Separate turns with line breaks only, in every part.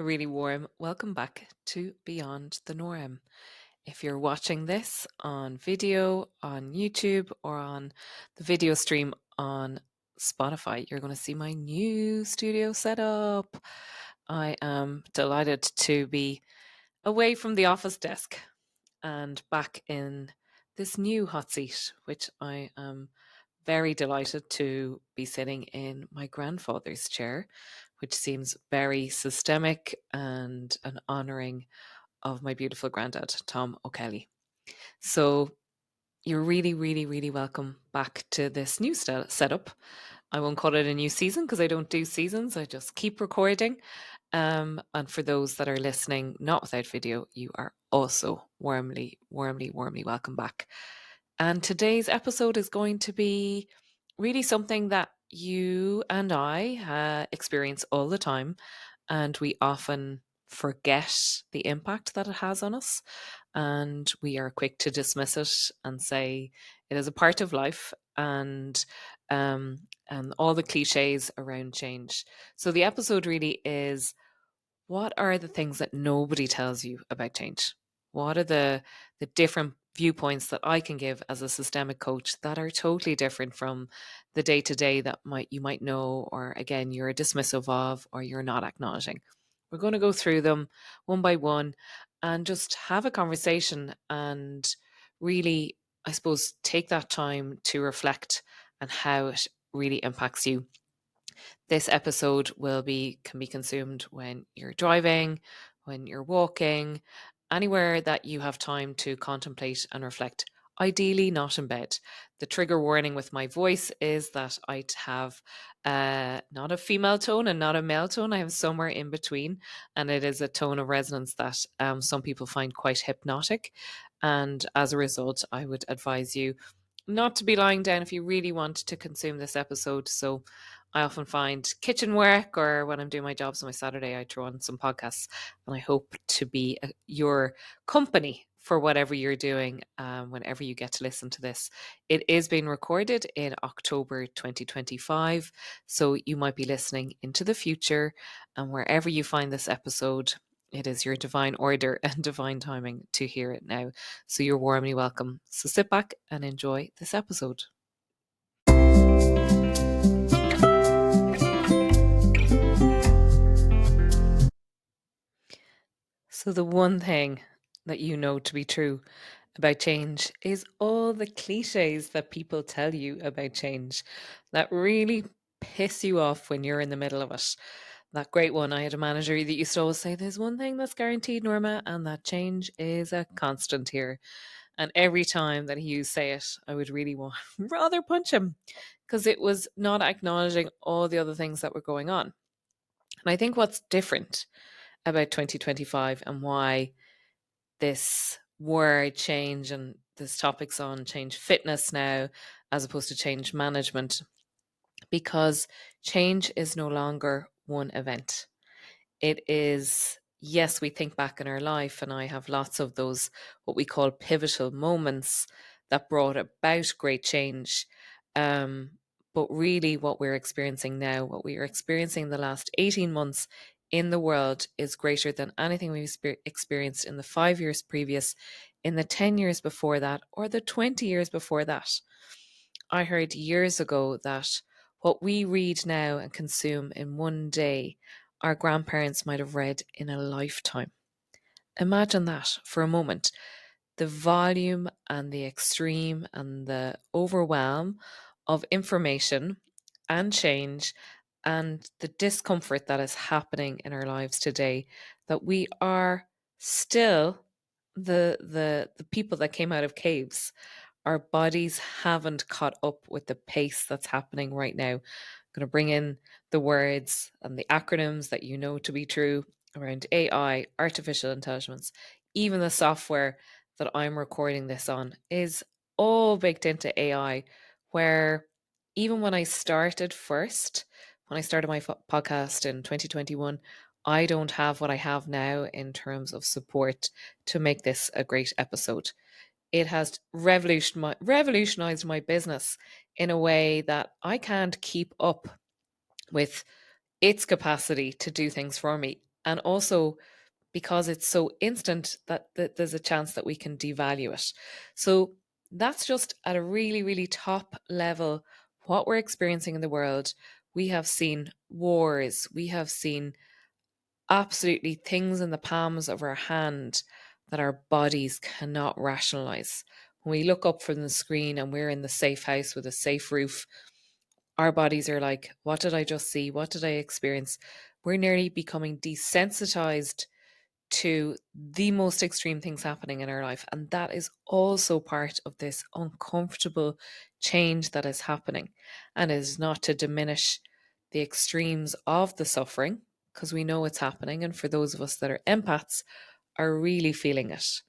really warm welcome back to Beyond the Norm. If you're watching this on video on YouTube or on the video stream on Spotify, you're going to see my new studio setup. I am delighted to be away from the office desk and back in this new hot seat, which I am very delighted to be sitting in my grandfather's chair, which seems very systemic and an honouring of my beautiful granddad, Tom O'Kelly. So you're really, really, really welcome back to this new setup. I won't call it a new season because I don't do seasons. I just keep recording. And for those that are listening, not without video, you are also warmly, warmly, warmly welcome back. And today's episode is going to be really something that you and I experience all the time. And we often forget the impact that it has on us. And we are quick to dismiss it and say it is a part of life um, and all the cliches around change. So the episode really is, what are the things that nobody tells you about change? What are the different viewpoints that I can give as a systemic coach that are totally different from the day to day that you might know, or again, you're dismissive of, or you're not acknowledging? We're going to go through them one by one and just have a conversation and really, I suppose, take that time to reflect on how it really impacts you. This episode can be consumed when you're driving, when you're walking, anywhere that you have time to contemplate and reflect. Ideally, not in bed. The trigger warning with my voice is that I'd have not a female tone and not a male tone. I have somewhere in between, and it is a tone of resonance that some people find quite hypnotic. And as a result, I would advise you not to be lying down if you really want to consume this episode. So I often find kitchen work, or when I'm doing my jobs on my Saturday, I throw on some podcasts, and I hope to be your company for whatever you're doing whenever you get to listen to this. It is being recorded in October 2025, so you might be listening into the future, and wherever you find this episode, it is your divine order and divine timing to hear it now. So you're warmly welcome. So sit back and enjoy this episode. So the one thing that you know to be true about change is all the cliches that people tell you about change that really piss you off when you're in the middle of it. That great one, I had a manager that used to always say, there's one thing that's guaranteed, Norma, and that change is a constant here. And every time that he used to say it, I would really want rather punch him because it was not acknowledging all the other things that were going on. And I think what's different about 2025 and why this word change and this topic's on change fitness now as opposed to change management, because change is no longer one event. It is, yes, we think back in our life, and I have lots of those, what we call pivotal moments that brought about great change. Um, but really, what we're experiencing now, what we are experiencing in the last 18 months in the world, is greater than anything we've experienced in the 5 years previous, in the 10 years before that, or the 20 years before that. I heard years ago that what we read now and consume in one day, our grandparents might have read in a lifetime. Imagine that for a moment. The volume and the extreme and the overwhelm of information and change and the discomfort that is happening in our lives today, that we are still the people that came out of caves. Our bodies haven't caught up with the pace that's happening right now. I'm going to bring in the words and the acronyms that you know to be true around AI, artificial intelligence. Even the software that I'm recording this on is all baked into AI, where even when I started when I started my podcast in 2021, I don't have what I have now in terms of support to make this a great episode. It has revolutionized my business in a way that I can't keep up with its capacity to do things for me. And also because it's so instant that there's a chance that we can devalue it. So that's just at a really, really top level what we're experiencing in the world. We have seen wars, we have seen absolutely things in the palms of our hand that our bodies cannot rationalize. When we look up from the screen and we're in the safe house with a safe roof, our bodies are like, what did I just see? What did I experience? We're nearly becoming desensitized to the most extreme things happening in our life. And that is also part of this uncomfortable change that is happening. And it is not to diminish the extremes of the suffering, because we know it's happening. And for those of us that are empaths, are really feeling it,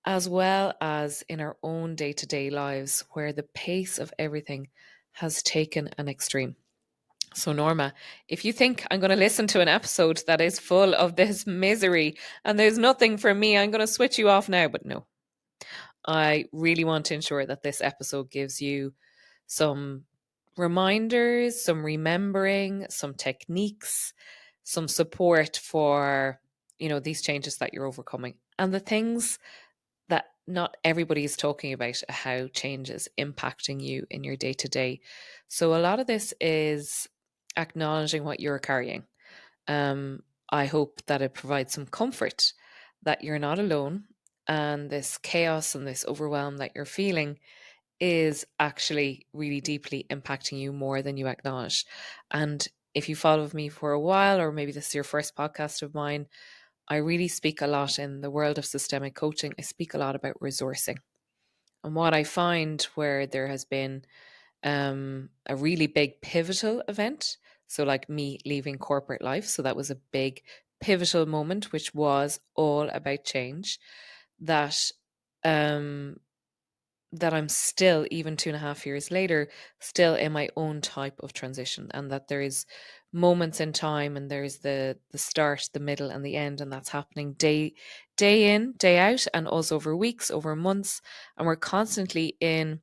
as well as in our own day to day lives, where the pace of everything has taken an extreme. So, Norma, if you think I'm going to listen to an episode that is full of this misery and there's nothing for me, I'm going to switch you off now. But no, I really want to ensure that this episode gives you some reminders, some remembering, some techniques, some support for, these changes that you're overcoming and the things that not everybody is talking about, how change is impacting you in your day to day. So a lot of this is acknowledging what you're carrying. Um, I hope that it provides some comfort that you're not alone, and this chaos and this overwhelm that you're feeling is actually really deeply impacting you more than you acknowledge. And if you follow me for a while, or maybe this is your first podcast of mine, I really speak a lot in the world of systemic coaching. I speak a lot about resourcing. And what I find where there has been a really big pivotal event, so like me leaving corporate life, so that was a big pivotal moment, which was all about change, that um, that I'm still, even 2.5 years later, still in my own type of transition, and that there is moments in time, and there's the start, the middle, and the end, and that's happening day in, day out, and also over weeks, over months, and we're constantly in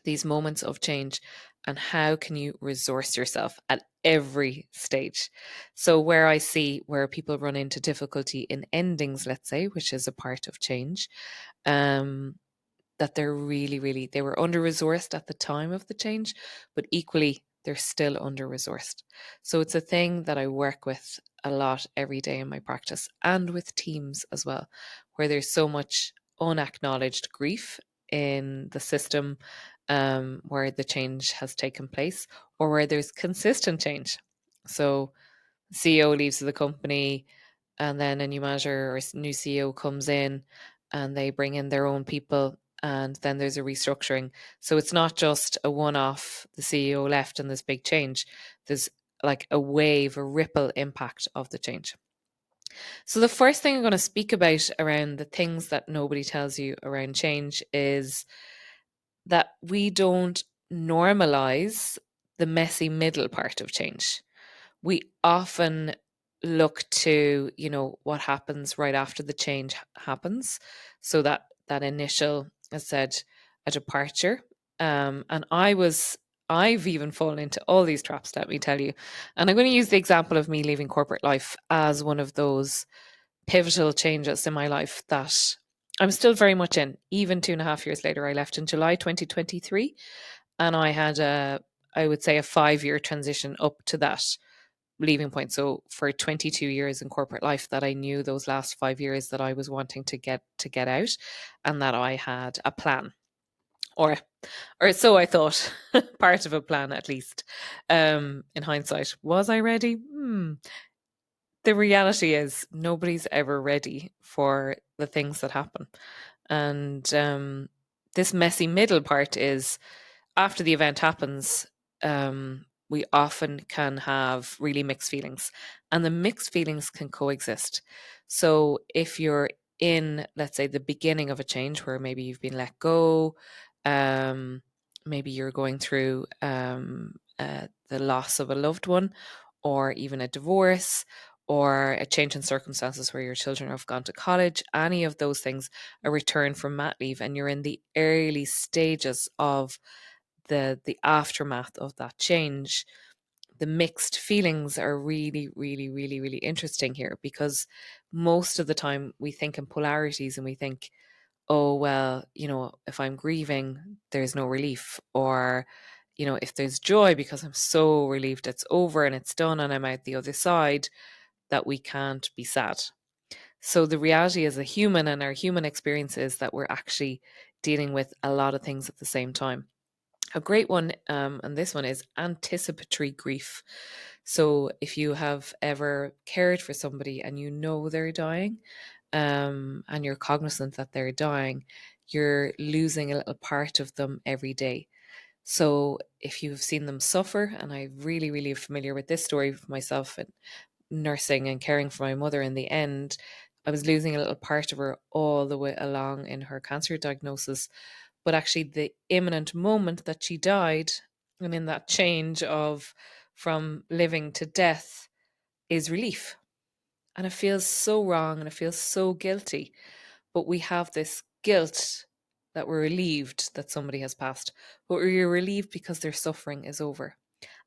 these moments of change. And how can you resource yourself at every stage? So where I see where people run into difficulty in endings, let's say, which is a part of change, um, that they're really, really, they were under resourced at the time of the change, but equally they're still under resourced. So it's a thing that I work with a lot every day in my practice, and with teams as well, where there's so much unacknowledged grief in the system, where the change has taken place, or where there's consistent change. So CEO leaves the company, and then a new manager or new CEO comes in, and they bring in their own people, and then there's a restructuring. So it's not just a one-off, the CEO left and this big change. There's like a wave, a ripple impact of the change. So the first thing I'm going to speak about around the things that nobody tells you around change is that we don't normalize the messy middle part of change. We often look to, what happens right after the change happens. So that initial, as I said, a departure. And I've even fallen into all these traps, let me tell you. And I'm going to use the example of me leaving corporate life as one of those pivotal changes in my life that I'm still very much in. Even 2.5 years later, I left in July 2023, and I had I would say, a 5-year transition up to that leaving point. So for 22 years in corporate life, that I knew those last 5 years that I was wanting to get out, and that I had a plan, or so I thought, part of a plan at least. In hindsight, was I ready? The reality is nobody's ever ready for the things that happen. And this messy middle part is, after the event happens, we often can have really mixed feelings, and the mixed feelings can coexist. So if you're in, let's say, the beginning of a change where maybe you've been let go, maybe you're going through the loss of a loved one, or even a divorce, or a change in circumstances where your children have gone to college, any of those things, a return from mat leave, and you're in the early stages of the aftermath of that change, the mixed feelings are really, really, really, really interesting here, because most of the time we think in polarities and we think, oh, well, if I'm grieving, there's no relief. Or, if there's joy because I'm so relieved it's over and it's done and I'm out the other side, that we can't be sad. So the reality as a human and our human experience is that we're actually dealing with a lot of things at the same time. A great one, and this one is anticipatory grief. So if you have ever cared for somebody and they're dying, and you're cognizant that they're dying, you're losing a little part of them every day. So if you've seen them suffer, and I really, really am familiar with this story for myself and nursing and caring for my mother, in the end, I was losing a little part of her all the way along in her cancer diagnosis. But actually, the imminent moment that she died, and in that change of from living to death, is relief. And it feels so wrong and it feels so guilty. But we have this guilt that we're relieved that somebody has passed, but we're relieved because their suffering is over.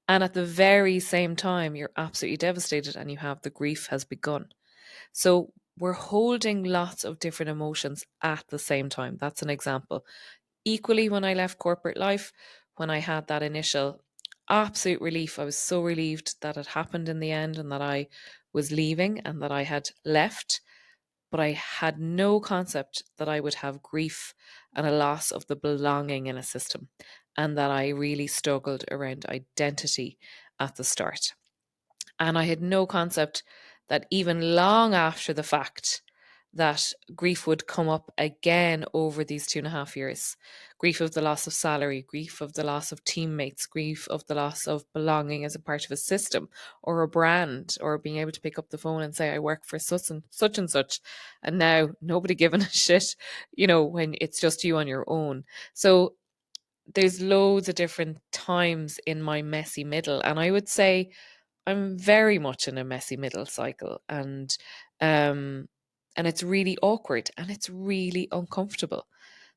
And at the very same time, you're absolutely devastated and you have the grief has begun. So we're holding lots of different emotions at the same time. That's an example. Equally, when I left corporate life, when I had that initial absolute relief, I was so relieved that it happened in the end and that I was leaving and that I had left. But I had no concept that I would have grief and a loss of the belonging in a system, and that I really struggled around identity at the start. And I had no concept that even long after the fact, that grief would come up again over these 2.5 years. Grief of the loss of salary, grief of the loss of teammates, grief of the loss of belonging as a part of a system or a brand, or being able to pick up the phone and say, I work for such and such. And now nobody giving a shit, when it's just you on your own. So there's loads of different times in my messy middle. And I would say I'm very much in a messy middle cycle, and it's really awkward and it's really uncomfortable.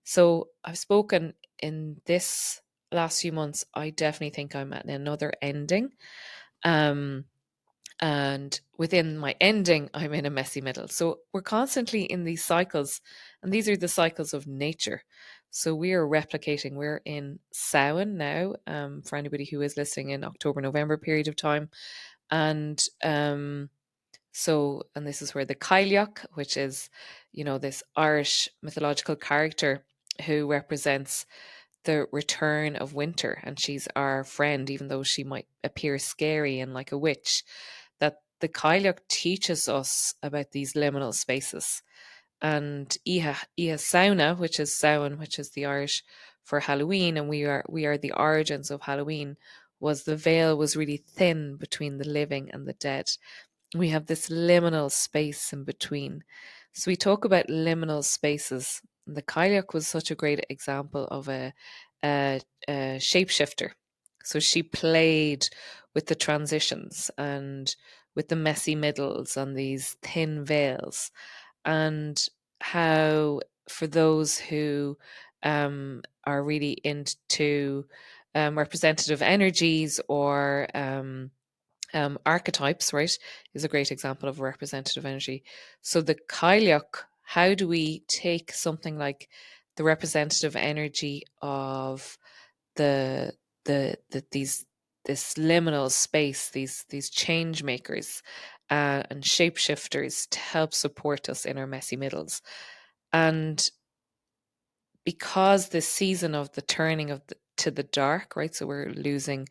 So I've spoken in this last few months. I definitely think I'm at another ending. Um, and within my ending, I'm in a messy middle. So we're constantly in these cycles, and these are the cycles of nature. So we are replicating. We're in Samhain now, for anybody who is listening in October, November period of time. And and this is where the Cailleach, which is, this Irish mythological character who represents the return of winter. And she's our friend, even though she might appear scary and like a witch, that the Cailleach teaches us about these liminal spaces. And Iha Sauna, which is Samhain, which is the Irish for Halloween, and we are the origins of Halloween, was the veil was really thin between the living and the dead. We have this liminal space in between. So we talk about liminal spaces. The Cailleach was such a great example of a shapeshifter. So she played with the transitions and with the messy middles and these thin veils, and how, for those who are really into representative energies or archetypes, right, is a great example of a representative energy. So the Cailleach, how do we take something like the representative energy of the these this liminal space, these change makers and shapeshifters, to help support us in our messy middles? And because this season of the turning to the dark, right? So we're losing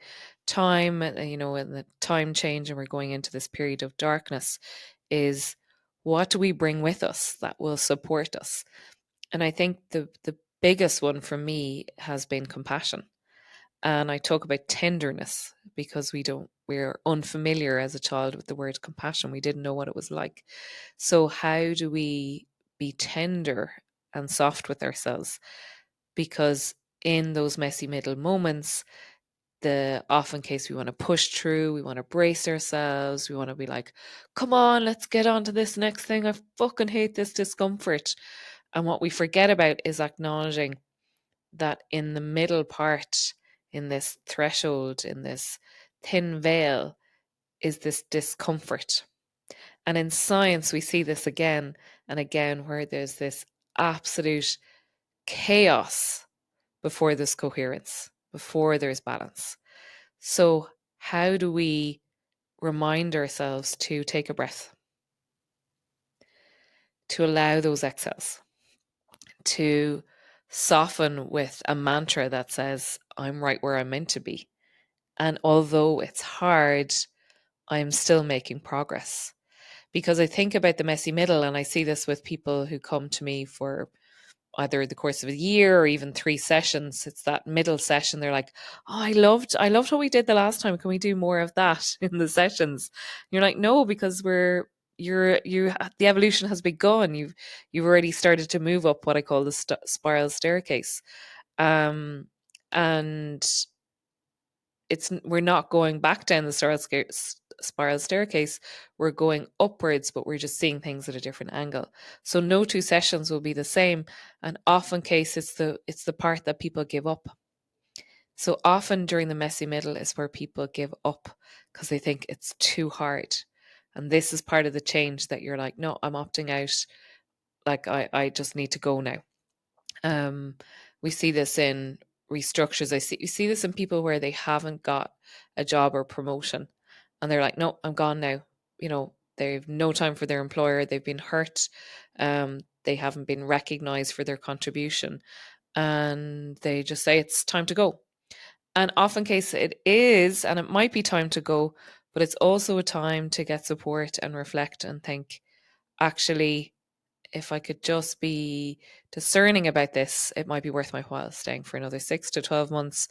time, and the time change, and we're going into this period of darkness. Is, what do we bring with us that will support us? And I think the biggest one for me has been compassion. And I talk about tenderness because we're unfamiliar as a child with the word compassion. We didn't know what it was like. So how do we be tender and soft with ourselves? Because in those messy middle moments, the often case, we want to push through, we want to brace ourselves, we want to be like, come on, let's get on to this next thing. I fucking hate this discomfort. And what we forget about is acknowledging that in the middle part, in this threshold, in this thin veil is this discomfort. And in science, we see this again and again, where there's this absolute chaos before there's coherence, before there's balance. So, how do we remind ourselves to take a breath, to allow those exhales, to soften with a mantra that says, I'm right where I'm meant to be. And although it's hard, I'm still making progress. Because I think about the messy middle, and I see this with people who come to me for either the course of a year or even 3 sessions. It's that middle session. They're like, "Oh, I loved what we did the last time. Can we do more of that in the sessions?" And you're like, "No, because the evolution has begun. You've already started to move up what I call the spiral staircase, um, and we're not going back down the spiral staircase. We're going upwards, but we're just seeing things at a different angle. So no 2 sessions will be the same, and often case it's the part that people give up. So often during the messy middle is where people give up because they think it's too hard. And this is part of the change that you're like, no, I'm opting out. Like I just need to go now. Um, we see this in restructures. You see this in people where they haven't got a job or promotion, and they're like, "No, I'm gone now." They've no time for their employer. They've been hurt. They haven't been recognized for their contribution, and they just say it's time to go. And often case it is, and it might be time to go, but it's also a time to get support and reflect and think, actually, if I could just be discerning about this, it might be worth my while staying for another 6 to 12 months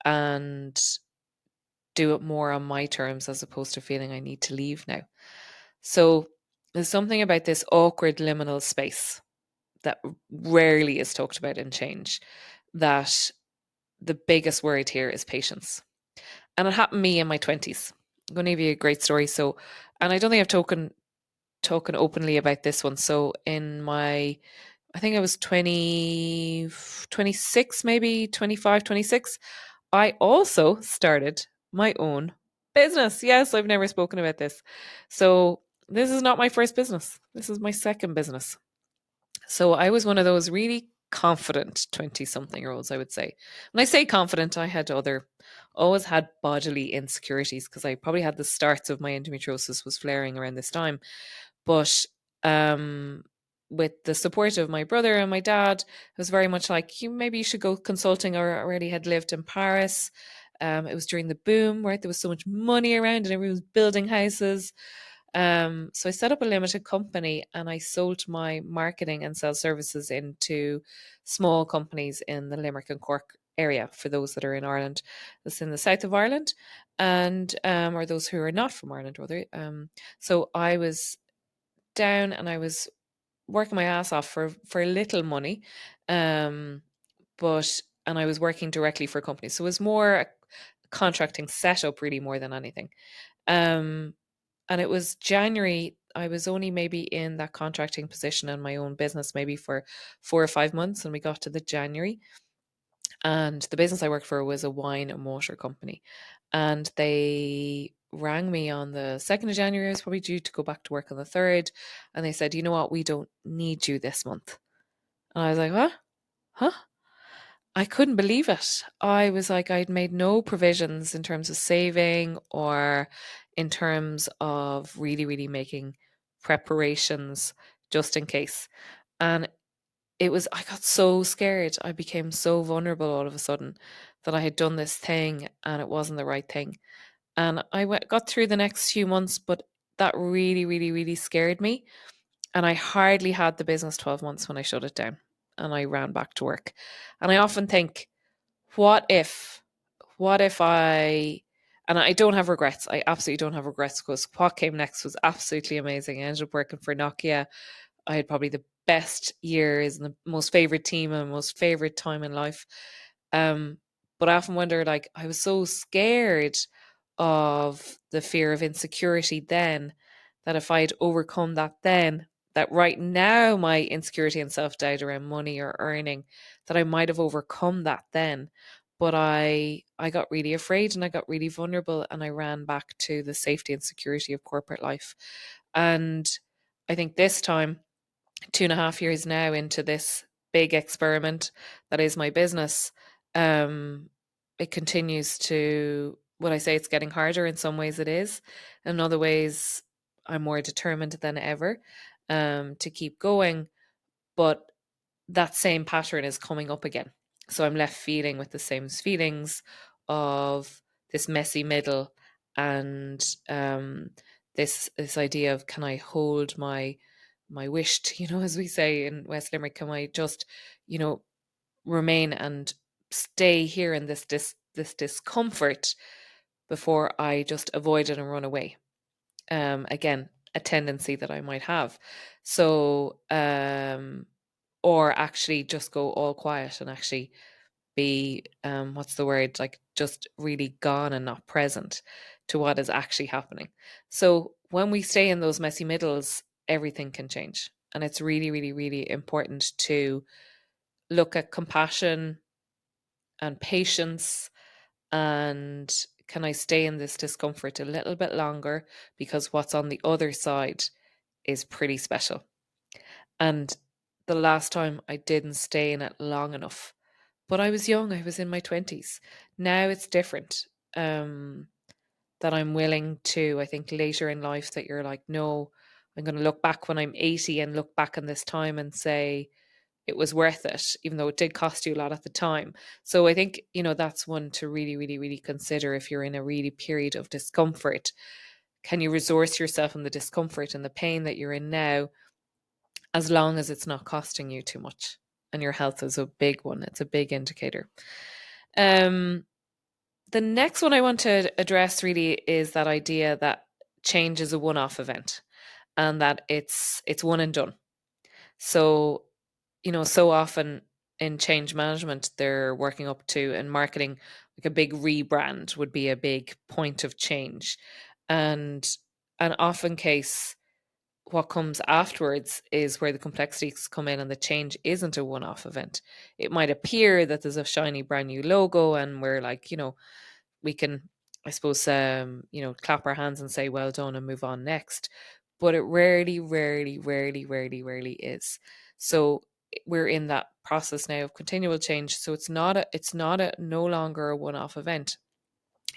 and do it more on my terms as opposed to feeling I need to leave now. So there's something about this awkward liminal space that rarely is talked about in change, that the biggest word here is patience. And it happened to me in my 20s. I'm going to give you a great story. So, and I don't think I've talking openly about this one. So in my I think I was 20, 26, maybe 25, 26. I also started my own business. Yes, I've never spoken about this. So this is not my first business. This is my second business. So I was one of those really confident 20 something year olds, I would say. When I say confident, I had always had bodily insecurities because I probably had the starts of my endometriosis was flaring around this time. But um, with the support of my brother and my dad, it was very much like, maybe you should go consulting. I already had lived in Paris. It was during the boom, right? There was so much money around and everyone was building houses. So I set up a limited company and I sold my marketing and sales services into small companies in the Limerick and Cork area. For those that are in Ireland, that's in the south of Ireland, and or those who are not from Ireland, rather. So I was down and I was working my ass off for little money, um, but and I was working directly for companies, so it was more a contracting setup really more than anything. Um, and it was January. I was only maybe in that contracting position in my own business maybe for 4 or 5 months, and we got to the January, and the business I worked for was a wine and water company. And they rang me on the 2nd of January. I was probably due to go back to work on the 3rd. And they said, you know what, we don't need you this month. And I was like, what? Huh? I couldn't believe it. I was like, I'd made no provisions in terms of saving or in terms of really, really making preparations just in case. And I got so scared. I became so vulnerable all of a sudden that I had done this thing and it wasn't the right thing. And got through the next few months, but that really, really, really scared me. And I hardly had the business 12 months when I shut it down and I ran back to work. And I often think, what if, and I don't have regrets. I absolutely don't have regrets because what came next was absolutely amazing. I ended up working for Nokia. I had probably the best years and the most favorite team and most favorite time in life. Um, but I often wonder, like, I was so scared of the fear of insecurity then, that if I'd overcome that then, that right now my insecurity and self doubt around money or earning, that I might have overcome that then. but I got really afraid and I got really vulnerable, and I ran back to the safety and security of corporate life. And I think this time, 2.5 years now into this big experiment that is my business, um, it continues to, would I say it's getting harder? In some ways it is. In other ways, I'm more determined than ever to keep going. But that same pattern is coming up again. So I'm left feeling with the same feelings of this messy middle, and this idea of, can I hold my wished, as we say in West Limerick, can I just, you know, remain and stay here in this discomfort before I just avoid it and run away? Again, a tendency that I might have. So or actually just go all quiet and actually be what's the word, like just really gone and not present to what is actually happening. So when we stay in those messy middles, everything can change, and it's really, really, really important to look at compassion and patience, and can I stay in this discomfort a little bit longer, because what's on the other side is pretty special. And the last time I didn't stay in it long enough, but I was young, I was in my 20s. Now it's different. That I'm willing to, I think later in life, that you're like, no, I'm going to look back when I'm 80 and look back on this time and say it was worth it, even though it did cost you a lot at the time. So I think, that's one to really, really, really consider if you're in a really period of discomfort. Can you resource yourself in the discomfort and the pain that you're in now, as long as it's not costing you too much? And your health is a big one. It's a big indicator. Um, the next one I want to address really is that idea that change is a one-off event, and that it's one and done. So, so often in change management, they're working up to, in marketing, like a big rebrand would be a big point of change. And an often case, what comes afterwards is where the complexities come in, and the change isn't a one-off event. It might appear that there's a shiny brand new logo, and we're like, we can, I suppose, clap our hands and say well done and move on next. But it rarely, rarely, rarely, rarely, rarely is. So we're in that process now of continual change. So it's not a no longer a one-off event.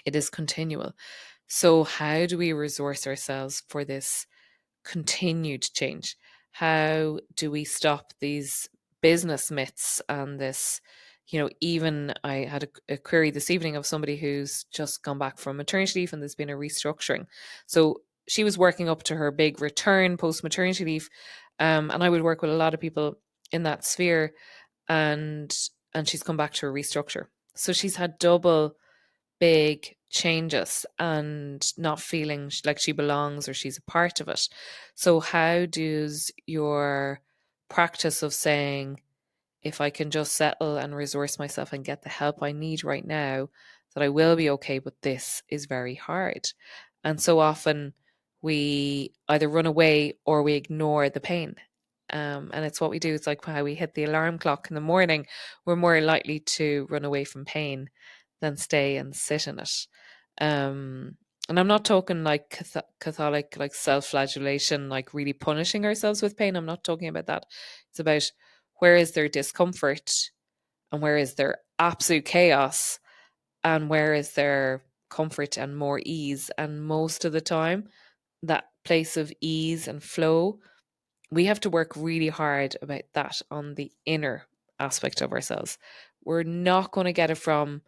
It is continual. So how do we resource ourselves for this continued change? How do we stop these business myths and this, even I had a query this evening of somebody who's just gone back from maternity leave, and there's been a restructuring. So she was working up to her big return post maternity leave. And I would work with a lot of people in that sphere, and she's come back to a restructure. So she's had double big changes and not feeling like she belongs or she's a part of it. So, how does your practice of saying, if I can just settle and resource myself and get the help I need right now, that I will be okay, but this is very hard. And so often we either run away or we ignore the pain. And it's what we do. It's like how we hit the alarm clock in the morning. We're more likely to run away from pain than stay and sit in it. And I'm not talking like Catholic, like self-flagellation, like really punishing ourselves with pain. I'm not talking about that. It's about, where is there discomfort, and where is there absolute chaos, and where is there comfort and more ease. And most of the time, that place of ease and flow, we have to work really hard about that on the inner aspect of ourselves. We're not going to get it from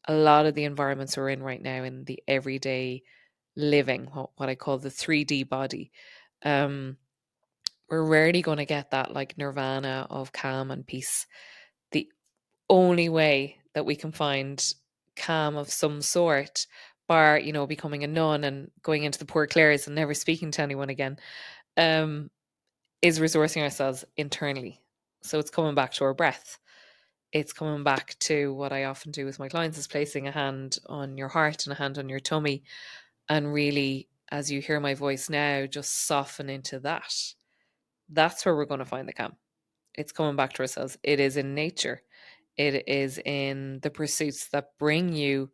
a lot of the environments we're in right now in the everyday living, what I call the 3D body. Um, we're rarely going to get that like nirvana of calm and peace. The only way that we can find calm of some sort, bar, becoming a nun and going into the Poor Clares and never speaking to anyone again, um, is resourcing ourselves internally. So it's coming back to our breath. It's coming back to what I often do with my clients, is placing a hand on your heart and a hand on your tummy, and really, as you hear my voice now, just soften into that. That's where we're going to find the calm. It's coming back to ourselves. It is in nature. It is in the pursuits that bring you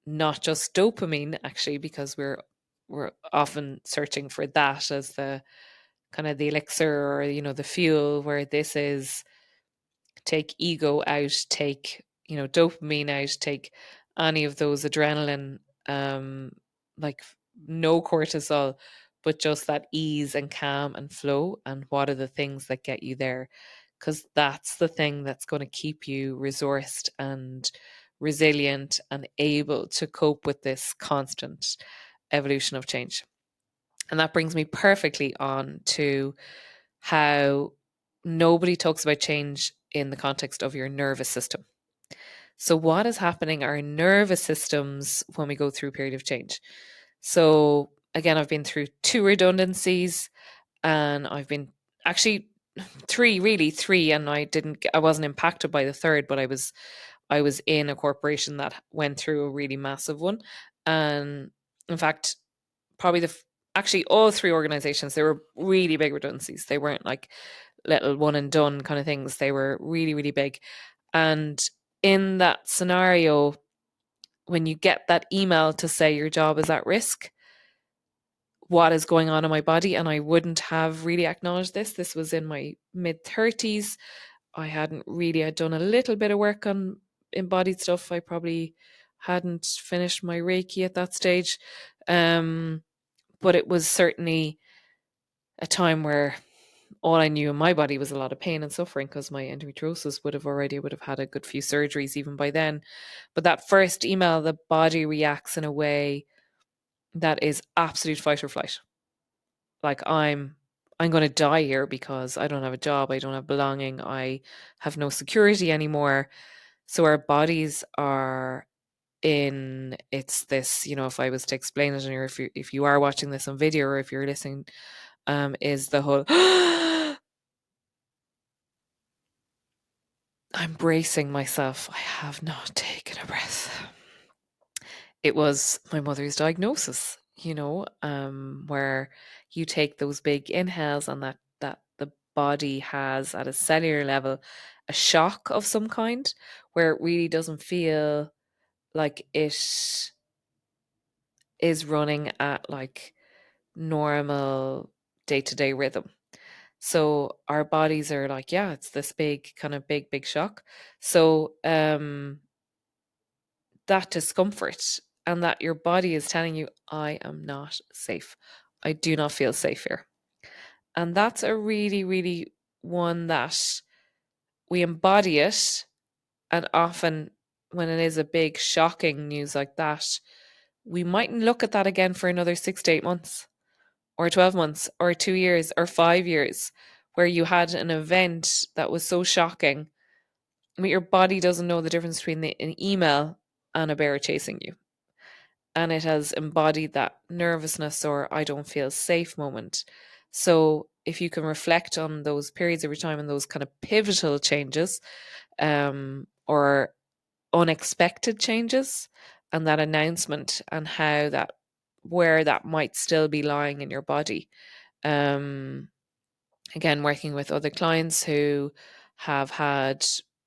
not just dopamine, actually, because we're often searching for that as the kind of the elixir, or the fuel, where this is take ego out, take dopamine out, take any of those adrenaline, like no cortisol, but just that ease and calm and flow. And what are the things that get you there? Because that's the thing that's going to keep you resourced and resilient and able to cope with this constant evolution of change. And that brings me perfectly on to how nobody talks about change in the context of your nervous system. So, what is happening our nervous systems when we go through a period of change? So, again, I've been through 2 redundancies, and I've been actually three, and I wasn't impacted by the third, but I was in a corporation that went through a really massive one. And in fact, probably actually all 3 organizations, they were really big redundancies. They weren't like little one and done kind of things. They were really, really big. And in that scenario, when you get that email to say your job is at risk, what is going on in my body? And I wouldn't have really acknowledged this. This was in my mid-30s. I'd done a little bit of work on embodied stuff. I probably hadn't finished my Reiki at that stage. But it was certainly a time where all I knew in my body was a lot of pain and suffering, because my endometriosis would have had a good few surgeries even by then. But that first email, the body reacts in a way that is absolute fight or flight. Like, I'm going to die here because I don't have a job, I don't have belonging, I have no security anymore. So our bodies are in, it's this, if I was to explain it, and if you are watching this on video, or if you're listening, is the whole I'm bracing myself. I have not taken a breath. It was my mother's diagnosis, where you take those big inhales, and that the body has, at a cellular level, a shock of some kind, where it really doesn't feel like it is running at like normal day-to-day rhythm. So our bodies are like, yeah, it's this big kind of big shock. So that discomfort, and that your body is telling you, I am not safe. I do not feel safe here. And that's a really, really one that we embody it. And often when it is a big shocking news like that, we mightn't look at that again for another 6 to 8 months, or 12 months, or 2 years, or 5 years, where you had an event that was so shocking, but your body doesn't know the difference between an email and a bear chasing you. And it has embodied that nervousness, or I don't feel safe moment. So if you can reflect on those periods of your time and those kind of pivotal changes, or unexpected changes, and that announcement, and how that, where that might still be lying in your body. Again, working with other clients who have had,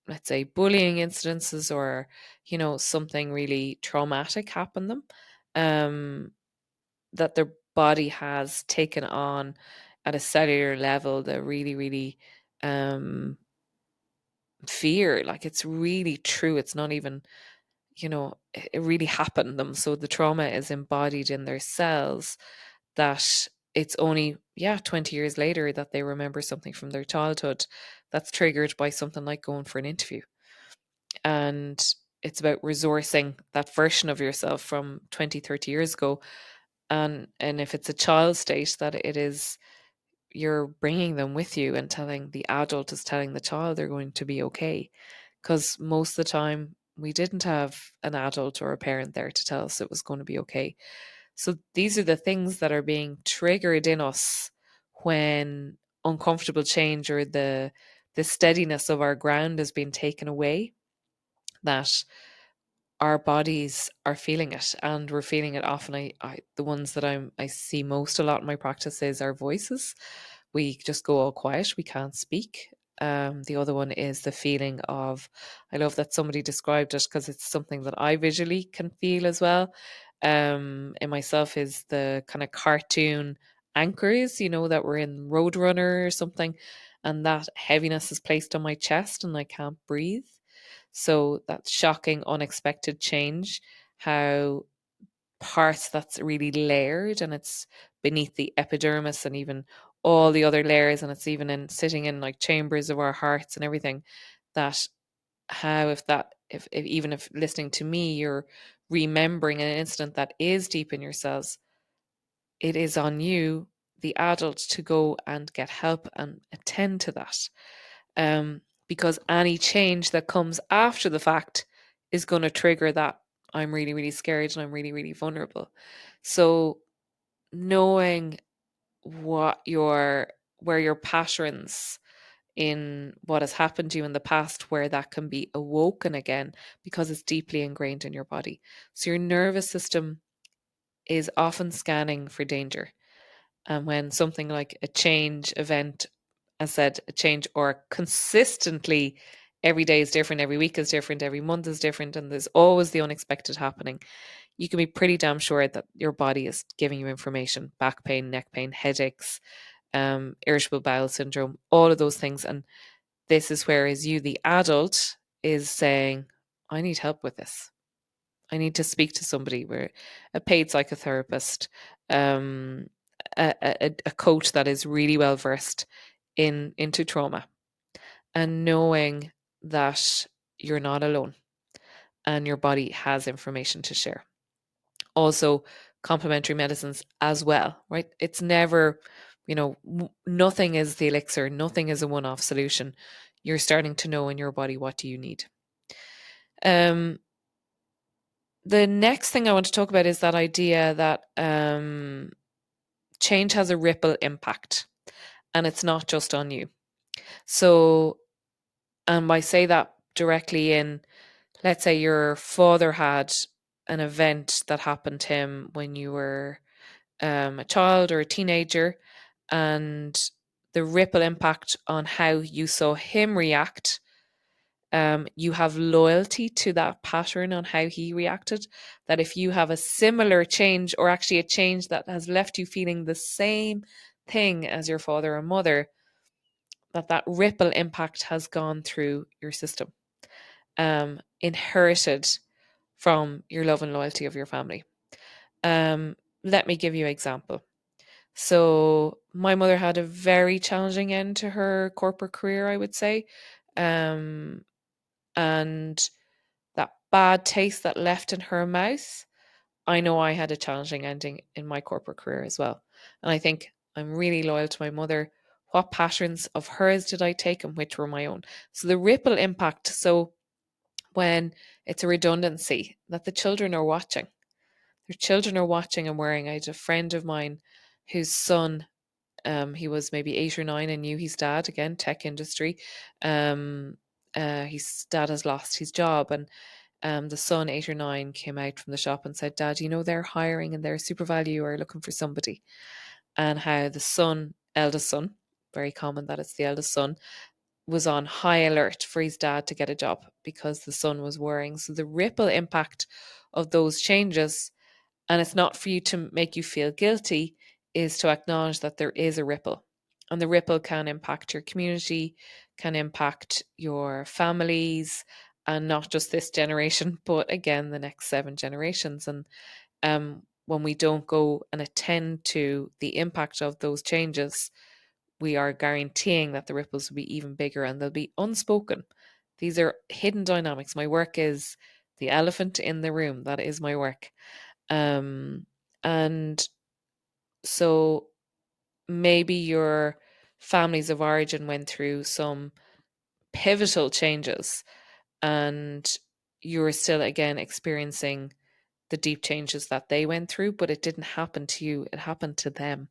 let's say, bullying incidences, or something really traumatic happen them, that their body has taken on at a cellular level, the really, really fear. Like, it's really true. It's not even, it really happened them. So the trauma is embodied in their cells, that it's only 20 years later that they remember something from their childhood that's triggered by something like going for an interview. And it's about resourcing that version of yourself from 20, 30 years ago. And if it's a child state, that it is, you're bringing them with you, and telling the adult is telling the child they're going to be okay. Because most of the time we didn't have an adult or a parent there to tell us it was going to be okay. So these are the things that are being triggered in us when uncomfortable change, or the steadiness of our ground has been taken away, that our bodies are feeling it, and we're feeling it often. The ones that I see most a lot in my practice is our voices. We just go all quiet. We can't speak. The other one is the feeling of, I love that somebody described it because it's something that I visually can feel as well. In myself is the kind of cartoon anchors, that were in Roadrunner or something, and that heaviness is placed on my chest and I can't breathe. So that shocking, unexpected change, how parts that's really layered and it's beneath the epidermis and even all the other layers, and it's even in sitting in like chambers of our hearts and everything, that how if even if listening to me you're remembering an incident that is deep in your cells, it is on you, the adult, to go and get help and attend to that. Because any change that comes after the fact is going to trigger that I'm really, really scared and I'm really, really vulnerable. So knowing what your where your patterns in what has happened to you in the past, where that can be awoken again because it's deeply ingrained in your body. So your nervous system is often scanning for danger. And when something like a change event, as said, a change or consistently every day is different, every week is different, every month is different, and there's always the unexpected happening, you can be pretty damn sure that your body is giving you information: back pain, neck pain, headaches, irritable bowel syndrome, all of those things. And this is where, as you, the adult, is saying, I need help with this. I need to speak to somebody, where a paid psychotherapist, um, a coach that is really well versed into trauma, and knowing that you're not alone and your body has information to share. Also, complementary medicines as well, right? It's never, nothing is the elixir, nothing is a one-off solution. You're starting to know in your body, what do you need. Um, the next thing I want to talk about is that idea that change has a ripple impact, and it's not just on you. So, I say that directly in, let's say your father had an event that happened to him when you were a child or a teenager, and the ripple impact on how you saw him react. You have loyalty to that pattern on how he reacted. That if you have a similar change, or actually a change that has left you feeling the same thing as your father or mother, that ripple impact has gone through your system, inherited from your love and loyalty of your family. Let me give you an example. So my mother had a very challenging end to her corporate career, I would say. Um, and that bad taste that left in her mouth, I know I had a challenging ending in my corporate career as well. And I think I'm really loyal to my mother. What patterns of hers did I take and which were my own? So the ripple impact. So when it's a redundancy, that the children are watching. Their children are watching and worrying. I had a friend of mine whose son, he was maybe 8 or 9 and knew his dad, again, tech industry. Um, his dad has lost his job, and the son, 8 or 9, came out from the shop and said, Dad, they're hiring and they're Super Value are looking for somebody. And how the son, eldest son, very common that it's the eldest son, was on high alert for his dad to get a job because the son was worrying. So the ripple impact of those changes, and it's not for you to make you feel guilty, is to acknowledge that there is a ripple. And the ripple can impact your community, can impact your families, and not just this generation, but again, the next 7 generations. And when we don't go and attend to the impact of those changes, we are guaranteeing that the ripples will be even bigger, and they'll be unspoken. These are hidden dynamics. My work is the elephant in the room. That is my work. And so maybe your families of origin went through some pivotal changes, and you're still again experiencing the deep changes that they went through, but it didn't happen to you, it happened to them.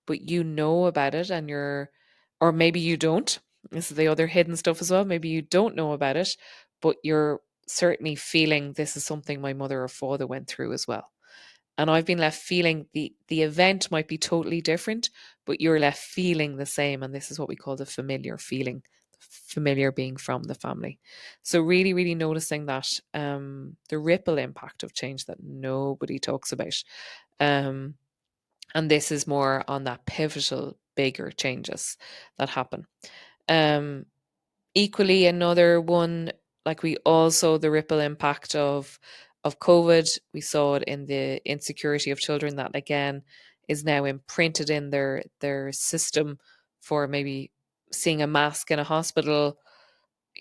But you know about it, and or maybe you don't. This is the other hidden stuff as well. Maybe you don't know about it, but you're certainly feeling, this is something my mother or father went through as well. And I've been left feeling the event might be totally different, but you're left feeling the same. And this is what we call the familiar feeling, familiar being from the family. So really, really noticing that the ripple impact of change that nobody talks about. Um, and this is more on that pivotal, bigger changes that happen. Um, Equally, another one, like we all saw the ripple impact of COVID. We saw it in the insecurity of children that again is now imprinted in their system for maybe seeing a mask in a hospital,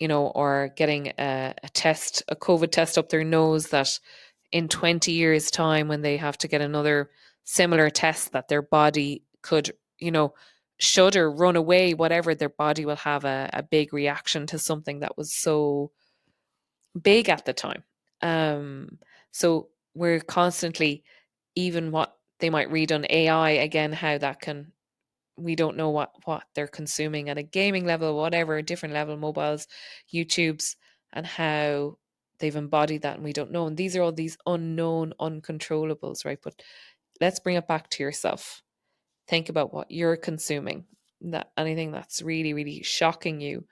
or getting a test, a COVID test up their nose, that in 20 years' time, when they have to get another similar test, that their body could, shudder, run away, whatever, their body will have a big reaction to something that was so big at the time. So we're constantly, even what they might read on AI, again, how that can, we don't know what they're consuming at a gaming level, whatever, different level, mobiles, YouTubes, and how they've embodied that, and we don't know. And these are all these unknown uncontrollables, right? But let's bring it back to yourself. Think about what you're consuming, that anything that's really, really shocking you,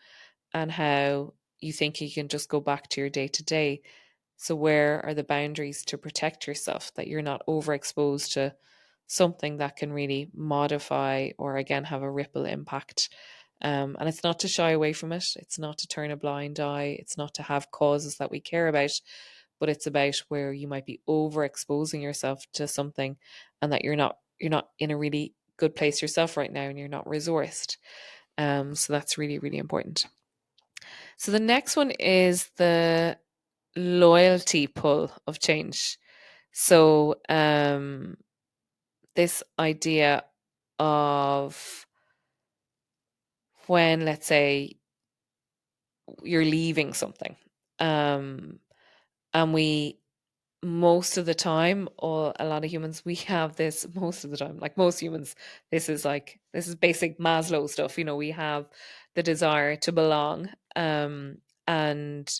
and how you think you can just go back to your day to day. So where are the boundaries to protect yourself, that you're not overexposed to something that can really modify or again have a ripple impact? And it's not to shy away from it. It's not to turn a blind eye. It's not to have causes that we care about, but it's about where you might be overexposing yourself to something, and that you're not in a really good place yourself right now, and you're not resourced. So that's really, really important. So the next one is the loyalty pull of change. So this idea of when, let's say, you're leaving something, um, and we, most of the time, or a lot of humans, we have this most of the time, like most humans, this is basic Maslow stuff. We have the desire to belong, and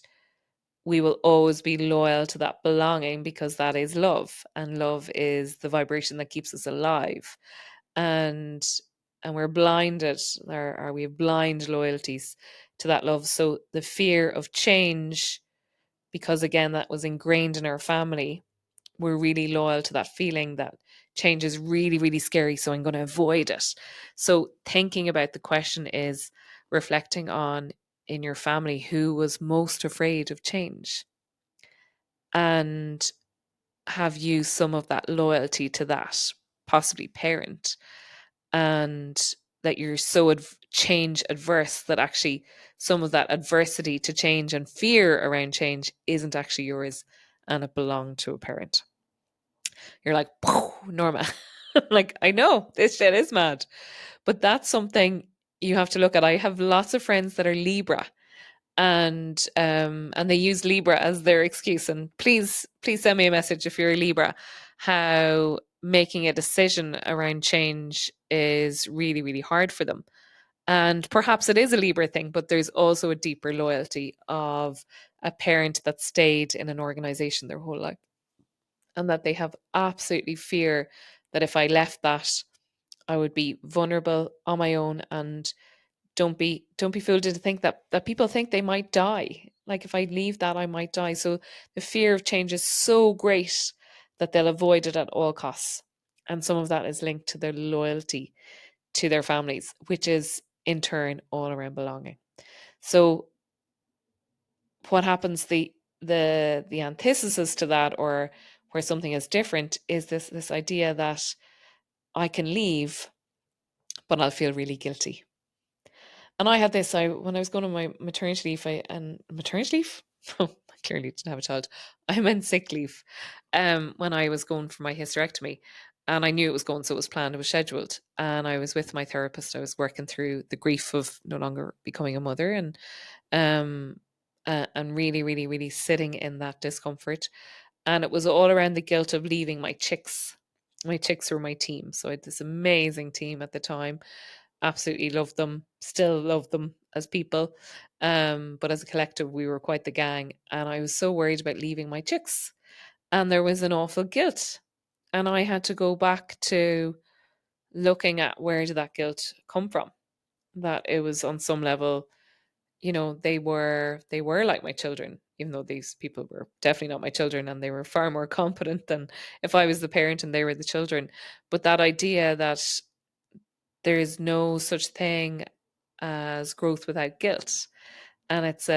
we will always be loyal to that belonging because that is love, and love is the vibration that keeps us alive. And and we're blinded, or we have blind loyalties to that love. So the fear of change, because again that was ingrained in our family, we're really loyal to that feeling that change is really, really scary, so I'm going to avoid it. So thinking about the question is reflecting on, in your family, who was most afraid of change, and have you some of that loyalty to that possibly parent, and that you're so change adverse that actually some of that adversity to change and fear around change isn't actually yours, and it belonged to a parent. You're like, Norma, like, I know this shit is mad, but that's something you have to look at. I have lots of friends that are Libra, and they use Libra as their excuse. And please send me a message if you're a Libra, how making a decision around change is really, really hard for them. And perhaps it is a Libra thing, but there's also a deeper loyalty of a parent that stayed in an organization their whole life, and that they have absolutely fear that if I left that, I would be vulnerable on my own. And don't be fooled to think that people think they might die. Like, if I leave that, I might die. So the fear of change is so great that they'll avoid it at all costs. And some of that is linked to their loyalty to their families, which is in turn all around belonging. So what happens, the antithesis to that, or where something is different, is this idea that I can leave, but I'll feel really guilty. And I had this, when I was going on my maternity leave, and maternity leave? I clearly didn't have a child. I meant sick leave. When I was going for my hysterectomy, and I knew it was going, so it was planned, it was scheduled. And I was with my therapist. I was working through the grief of no longer becoming a mother, um, and really, really, really sitting in that discomfort. And it was all around the guilt of leaving my chicks. My chicks were my team. So I had this amazing team at the time. Absolutely loved them, still love them as people. But as a collective, we were quite the gang. And I was so worried about leaving my chicks. And there was an awful guilt. And I had to go back to looking at, where did that guilt come from? That it was on some level they were like my children, even though these people were definitely not my children, and they were far more competent than if I was the parent and they were the children. But that idea that there is no such thing as growth without guilt. And it's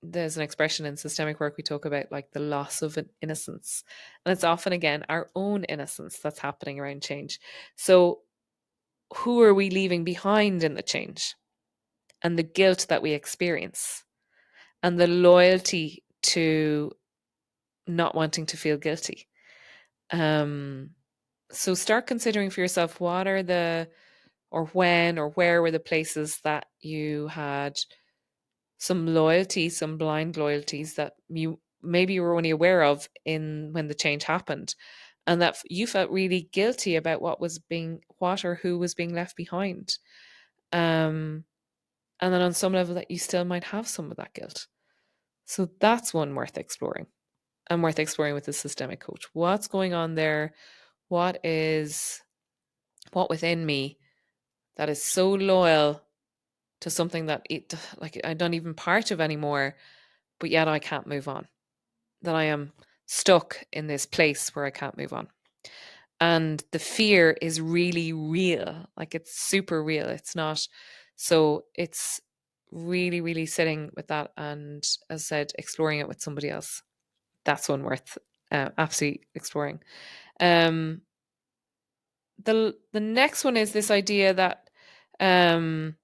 there's an expression in systemic work we talk about, like the loss of an innocence. And it's often again our own innocence that's happening around change. So who are we leaving behind in the change? And the guilt that we experience, and the loyalty to not wanting to feel guilty. Um, so start considering for yourself, what are the, or when, or where were the places that you had some loyalty, some blind loyalties that you maybe you were only aware of in when the change happened, and that you felt really guilty about what or who was being left behind. Um, and then on some level that you still might have some of that guilt. So that's one worth exploring, and worth exploring with a systemic coach. What's going on there? What within me that is so loyal to something that like I'm not even part of anymore, but yet I can't move on. That I am stuck in this place where I can't move on. And the fear is really real. Like, it's super real. It's not. So it's really, really sitting with that, and, as I said, exploring it with somebody else. That's one worth absolutely exploring. Um, the next one is this idea that um,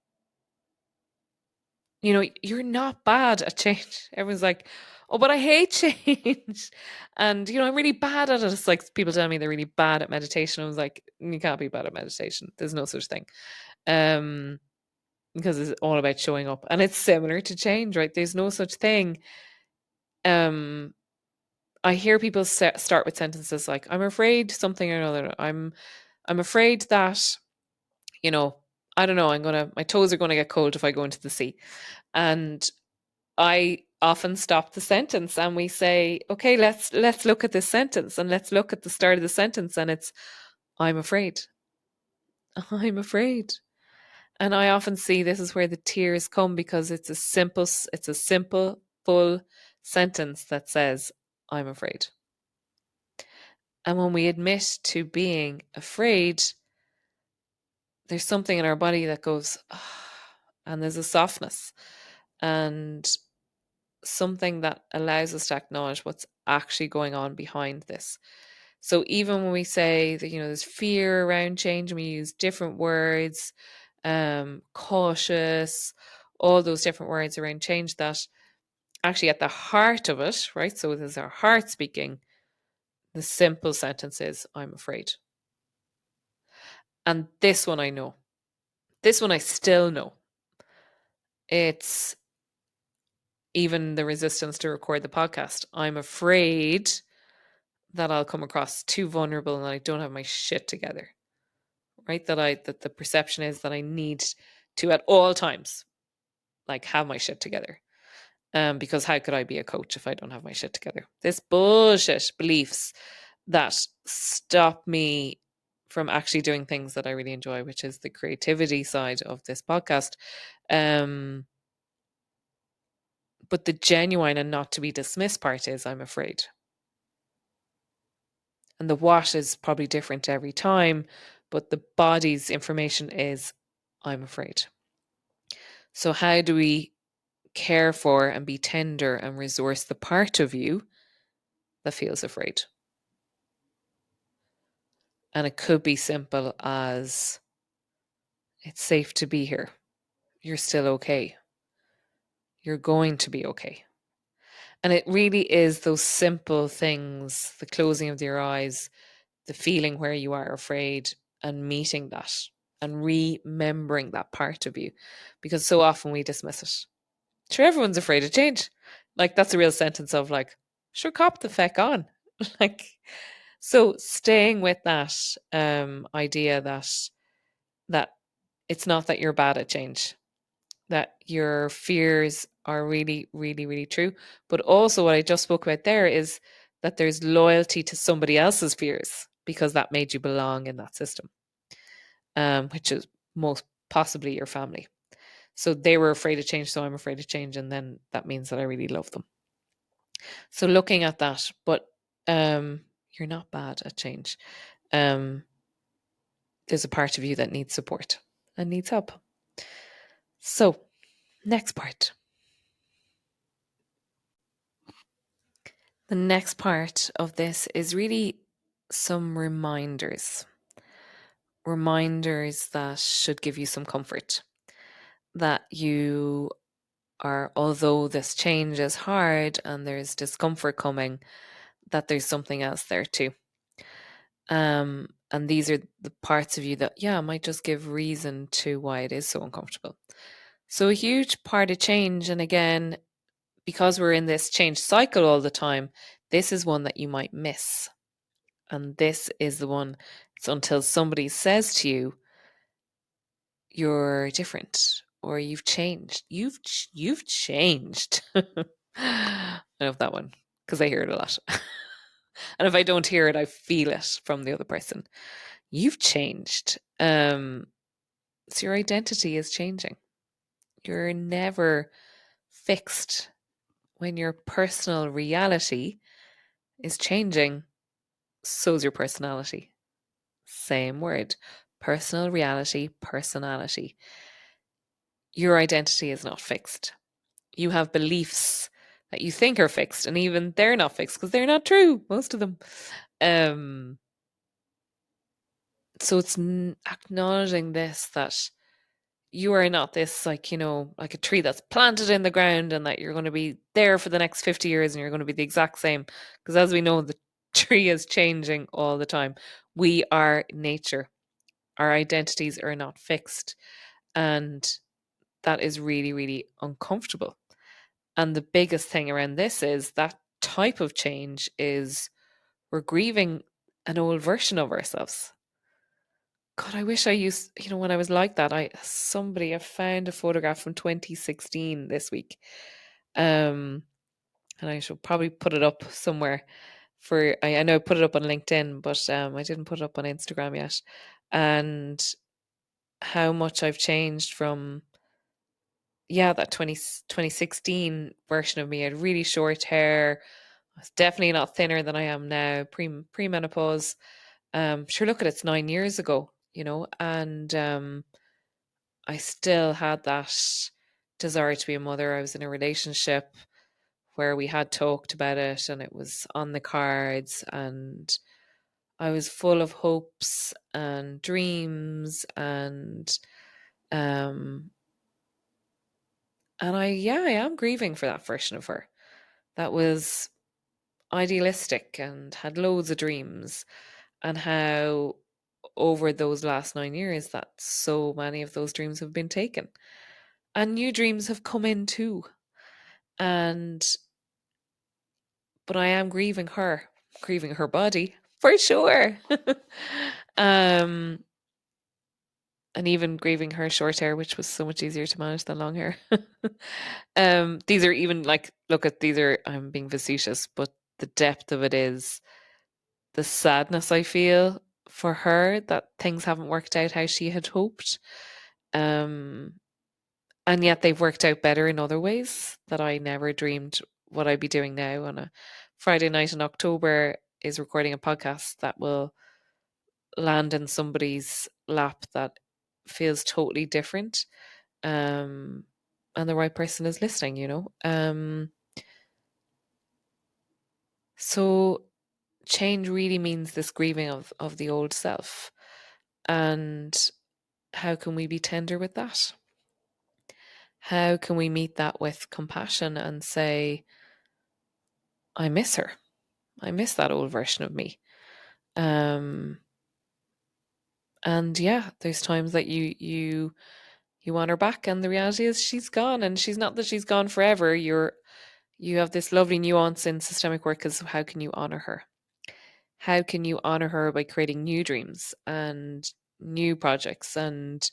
you're not bad at change. Everyone's like, oh, but I hate change. And, I'm really bad at it. It's like people tell me they're really bad at meditation. I was like, you can't be bad at meditation. There's no such thing. Because it's all about showing up. And it's similar to change, right? There's no such thing. I hear people start with sentences like, I'm afraid something or another. I'm afraid that, I don't know, my toes are gonna get cold if I go into the sea. And I often stop the sentence and we say, okay, let's look at this sentence, and let's look at the start of the sentence, and it's, I'm afraid. I'm afraid. And I often see this is where the tears come, because it's a simple, full sentence that says, I'm afraid. And when we admit to being afraid, there's something in our body that goes, ah, and there's a softness and something that allows us to acknowledge what's actually going on behind this. So even when we say that, there's fear around change, and we use different words, cautious, all those different words around change, that actually at the heart of it, right? So there's our heart speaking. The simple sentence is, I'm afraid. And this one I know. This one I still know. It's even the resistance to record the podcast. I'm afraid that I'll come across too vulnerable and I don't have my shit together. Right? That the perception is that I need to at all times like have my shit together. Because how could I be a coach if I don't have my shit together? This bullshit beliefs that stop me from actually doing things that I really enjoy, which is the creativity side of this podcast. But the genuine and not to be dismissed part is, I'm afraid. And the what is probably different every time, but the body's information is, I'm afraid. So how do we care for and be tender and resource the part of you that feels afraid? And it could be simple as, it's safe to be here. You're still okay. You're going to be okay. And it really is those simple things, the closing of your eyes, the feeling where you are afraid, and meeting that and remembering that part of you, because so often we dismiss it. Sure, everyone's afraid of change. Like, that's a real sentence of like, sure, cop the feck on. Like, so staying with that idea that it's not that you're bad at change, that your fears are really, really, really true. But also what I just spoke about there is that there's loyalty to somebody else's fears, because that made you belong in that system, which is most possibly your family. So they were afraid of change, so I'm afraid of change, and then that means that I really love them. So looking at that, but you're not bad at change. There's a part of you that needs support and needs help. So, next part. The next part of this is really some reminders. Reminders that should give you some comfort. That you are, although this change is hard and there's discomfort coming, that there's something else there too. And these are the parts of you that, might just give reason to why it is so uncomfortable. So a huge part of change, and again, because we're in this change cycle all the time, this is one that you might miss. And this is the one, it's until somebody says to you, you're different or you've changed. You've changed. I love that one because I hear it a lot. And if I don't hear it, I feel it from the other person. You've changed. So your identity is changing. You're never fixed. When your personal reality is changing, so's your personality. Same word. Personal reality, personality. Your identity is not fixed. You have beliefs that you think are fixed, and even they're not fixed because they're not true, most of them. So it's acknowledging this, that you are not this, like a tree that's planted in the ground and that you're going to be there for the next 50 years and you're going to be the exact same. Because as we know, the tree is changing all the time. We are nature. Our identities are not fixed. And that is really, really uncomfortable. And the biggest thing around this is that type of change is we're grieving an old version of ourselves. God, I wish I used, when I was like that, I found a photograph from 2016 this week. And I should probably put it up somewhere I know I put it up on LinkedIn, but I didn't put it up on Instagram yet. And how much I've changed from, that 2016 version of me. I had really short hair. I was definitely not thinner than I am now, pre-menopause. Sure, look at it, it's 9 years ago, and I still had that desire to be a mother. I was in a relationship where we had talked about it and it was on the cards, and I was full of hopes and dreams, um and I am grieving for that version of her that was idealistic and had loads of dreams, and how over those last 9 years that so many of those dreams have been taken and new dreams have come in too. But I am grieving her body for sure. um and even grieving her short hair, which was so much easier to manage than long hair. These are even like, I'm being facetious, but the depth of it is the sadness I feel for her that things haven't worked out how she had hoped. And yet they've worked out better in other ways that I never dreamed what I'd be doing now. On a Friday night in October is recording a podcast that will land in somebody's lap that feels totally different. And the right person is listening. So change really means this grieving of the old self. And how can we be tender with that? How can we meet that with compassion and say, I miss her. I miss that old version of me. And there's times that you want her back, and the reality is she's gone, and she's not that she's gone forever. You have this lovely nuance in systemic work as how can you honor her? How can you honor her by creating new dreams and new projects, and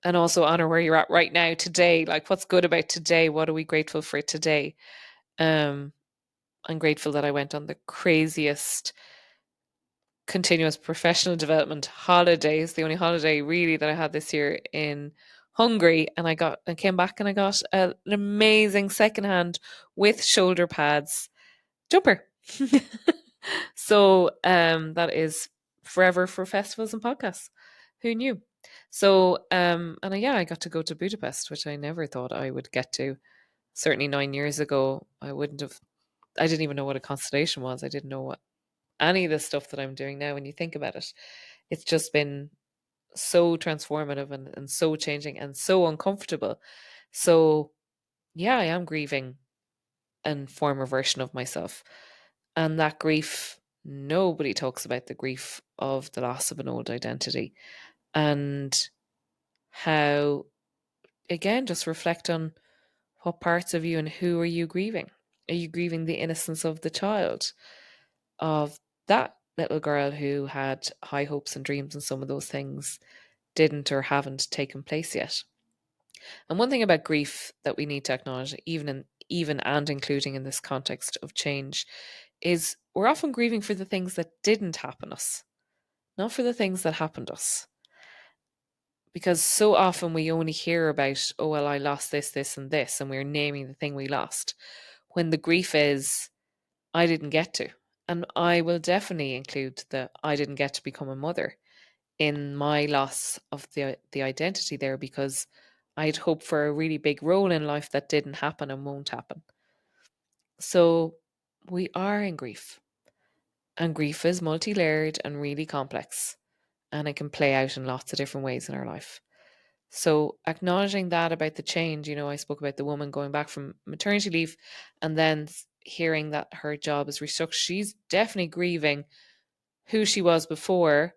also honor where you're at right now today? Like, what's good about today? What are we grateful for today? I'm grateful that I went on the craziest continuous professional development holidays, the only holiday really that I had this year in hungry, and I came back and I got an amazing secondhand with shoulder pads jumper. So that is forever for festivals and podcasts. Who knew? So and yeah, I got to go to Budapest, which I never thought I would get to. Certainly 9 years ago, I wouldn't have. I didn't even know what a constellation was. I didn't know what any of the stuff that I'm doing now. When you think about it, it's just been so transformative and so changing and so uncomfortable. So yeah, I am grieving a former version of myself. And that grief, nobody talks about the grief of the loss of an old identity, and how, again, just reflect on what parts of you and who are you grieving. Are you grieving the innocence of the child, of that little girl who had high hopes and dreams, and some of those things didn't or haven't taken place yet? And one thing about grief that we need to acknowledge, even and including in this context of change, is we're often grieving for the things that didn't happen us, not for the things that happened us. Because so often we only hear about, oh, well, I lost this, this, and this, and we're naming the thing we lost, when the grief is, I didn't get to. And I will definitely include the I didn't get to become a mother in my loss of the identity there, because I'd hoped for a really big role in life that didn't happen and won't happen. So we are in grief. And grief is multi-layered and really complex. And it can play out in lots of different ways in our life. So acknowledging that about the change, I spoke about the woman going back from maternity leave and then hearing that her job is restructured. She's definitely grieving who she was before,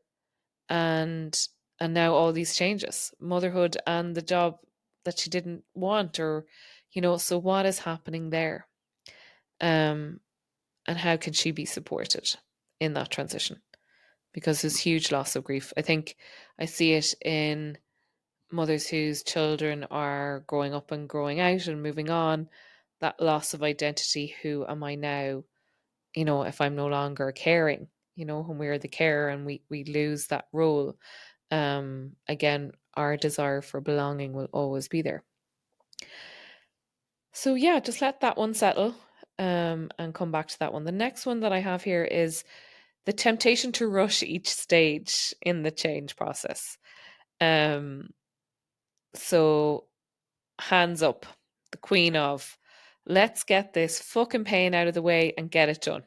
and now all these changes, motherhood and the job that she didn't want, or so what is happening there? And how can she be supported in that transition? Because there's huge loss of grief. I think I see it in mothers whose children are growing up and growing out and moving on, that loss of identity. Who am I now? If I'm no longer caring, when we're the carer and we lose that role, again, our desire for belonging will always be there. So yeah, just let that one settle, and come back to that one. The next one that I have here is the temptation to rush each stage in the change process. Um, so hands up, the queen of, let's get this fucking pain out of the way and get it done.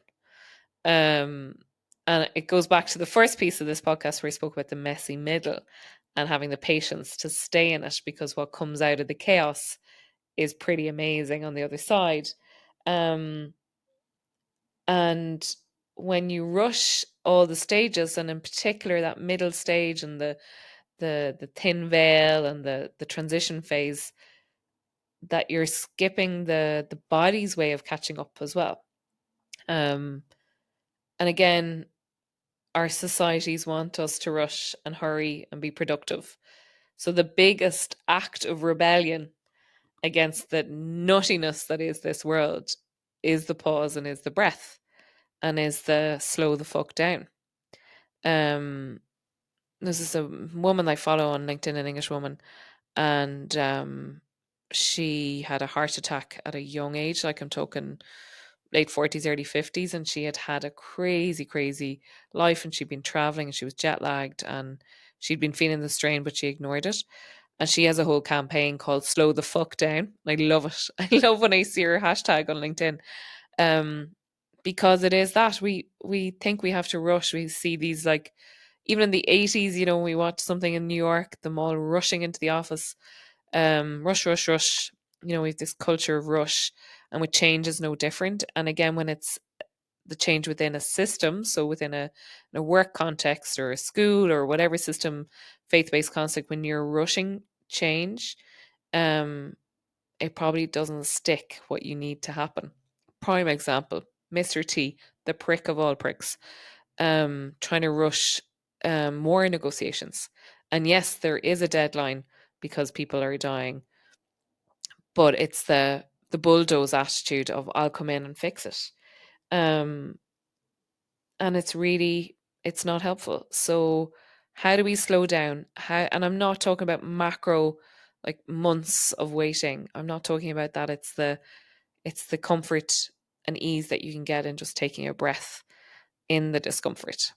Um, and it goes back to the first piece of this podcast where I spoke about the messy middle and having the patience to stay in it, because what comes out of the chaos is pretty amazing on the other side. Um, and when you rush all the stages, and in particular that middle stage and the thin veil and the transition phase, that you're skipping the body's way of catching up as well. And again, our societies want us to rush and hurry and be productive. So the biggest act of rebellion against the nuttiness that is this world is the pause, and is the breath, and is the slow the fuck down. This is a woman I follow on LinkedIn, an English woman, and she had a heart attack at a young age, like I'm talking late 40s, early 50s, and she had a crazy, crazy life, and she'd been traveling and she was jet lagged and she'd been feeling the strain, but she ignored it. And she has a whole campaign called Slow the Fuck Down. I love it. I love when I see her hashtag on LinkedIn. Um, because it is that we think we have to rush. We see these, like, even in the 80s, we watch something in New York, them all rushing into the office, rush, rush, rush. We have this culture of rush, and with change is no different. And again, when it's the change within a system, so within a work context or a school or whatever system, faith-based concept, when you're rushing change, um, it probably doesn't stick what you need to happen. Prime example, Mr. T, the prick of all pricks, trying to rush more negotiations. And yes, there is a deadline because people are dying, but it's the bulldoze attitude of I'll come in and fix it. Um, and it's not helpful. So how do we slow down? And I'm not talking about macro like months of waiting. I'm not talking about that. It's the comfort and ease that you can get in just taking a breath in the discomfort.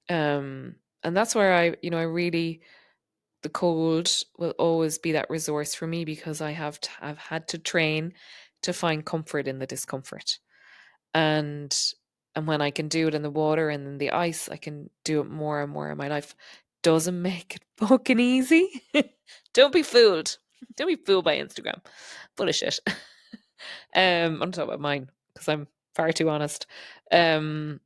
And that's where I really, the cold will always be that resource for me, because I've had to train to find comfort in the discomfort. And and when I can do it in the water and in the ice, I can do it more and more in my life. Doesn't make it fucking easy. Don't be fooled. Don't be fooled by Instagram. Full of shit. I'm not talking about mine because I'm far too honest. Um,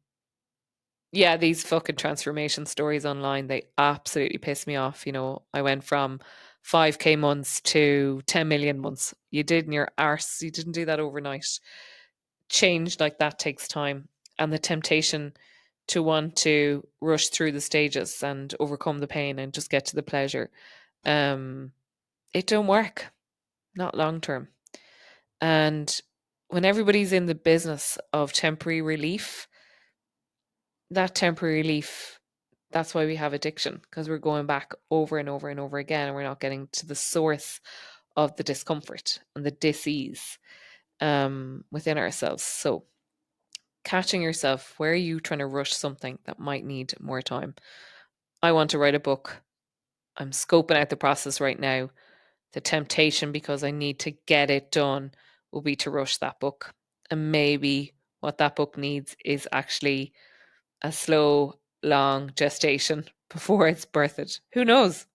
yeah, these fucking transformation stories online, they absolutely piss me off. I went from 5K months to 10 million months. You did in your arse. You didn't do that overnight. Change like that takes time. And the temptation to want to rush through the stages and overcome the pain and just get to the pleasure, um, it don't work. Not long term. And when everybody's in the business of temporary relief, that temporary relief, that's why we have addiction, because we're going back over and over and over again, and we're not getting to the source of the discomfort and the dis-ease within ourselves. So catching yourself, where are you trying to rush something that might need more time? I want to write a book. I'm scoping out the process right now. The temptation, because I need to get it done, will be to rush that book. And maybe what that book needs is actually a slow, long gestation before it's birthed. Who knows?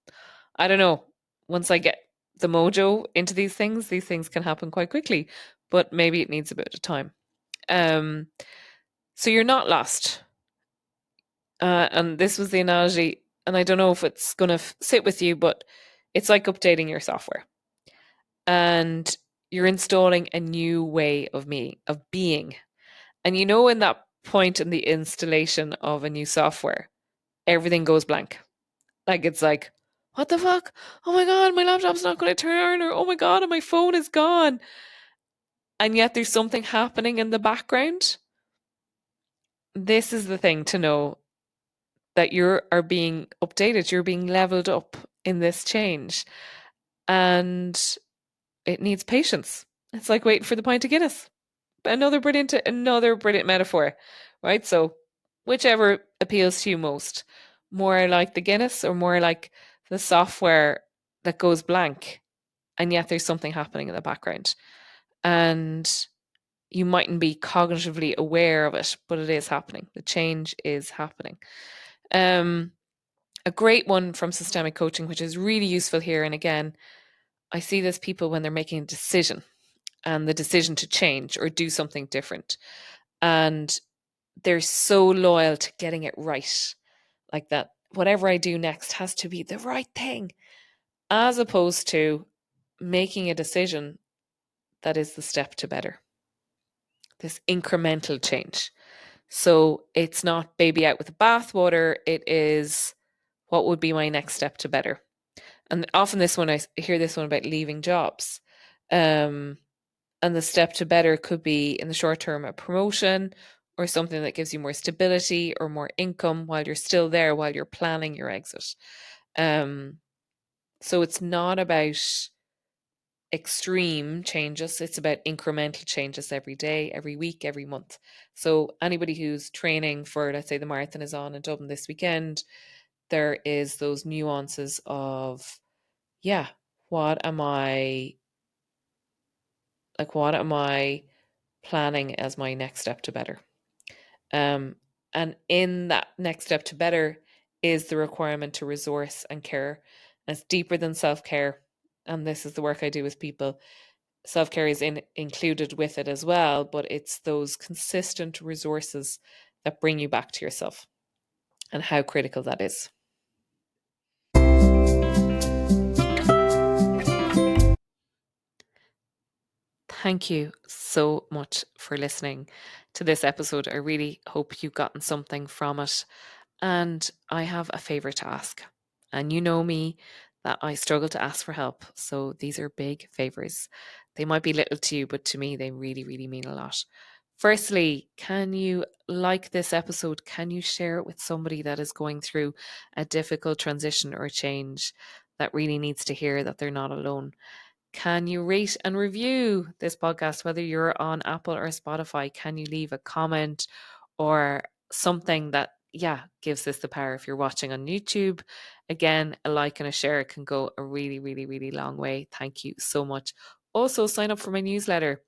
I don't know. Once I get the mojo into these things can happen quite quickly, but maybe it needs a bit of time. Um, so you're not lost. And this was the analogy, and I don't know if it's going to sit with you, but it's like updating your software. And you're installing a new way of being. And in that point in the installation of a new software, everything goes blank. Like it's like, what the fuck? Oh my god, my laptop's not going to turn, or oh my god, my phone is gone. And yet there's something happening in the background. This is the thing to know, that you are being updated, you're being leveled up in this change. And it needs patience. It's like waiting for the pint of Guinness. Another brilliant metaphor, right? So whichever appeals to you most, more like the Guinness or more like the software that goes blank, and yet there's something happening in the background, and you mightn't be cognitively aware of it, but it is happening. The change is happening. A great one from systemic coaching, which is really useful here, and again, I see this people when they're making a decision, and the decision to change or do something different, and they're so loyal to getting it right, like that whatever I do next has to be the right thing, as opposed to making a decision that is the step to better, this incremental change. So it's not baby out with the bathwater, it is, what would be my next step to better? And often I hear this one about leaving jobs. Um, And the step to better could be, in the short term, a promotion or something that gives you more stability or more income while you're still there, while you're planning your exit. Um, so it's not about extreme changes, it's about incremental changes every day, every week, every month. So anybody who's training for, let's say, the marathon is on in Dublin this weekend, there is those nuances of, yeah, what am I what am I planning as my next step to better? Um, and in that next step to better is the requirement to resource and care. And it's deeper than self-care. And this is the work I do with people. Self-care is included with it as well, but it's those consistent resources that bring you back to yourself, and how critical that is. Thank you so much for listening to this episode. I really hope you've gotten something from it. And I have a favour to ask. And you know me, that I struggle to ask for help. So these are big favours. They might be little to you, but to me, they really, really mean a lot. Firstly, can you like this episode? Can you share it with somebody that is going through a difficult transition or change that really needs to hear that they're not alone. Can you rate and review this podcast, whether you're on Apple or Spotify? Can you leave a comment or something that, gives this the power? If you're watching on YouTube, again, a like and a share can go a really, really, really long way. Thank you so much. Also, sign up for my newsletter.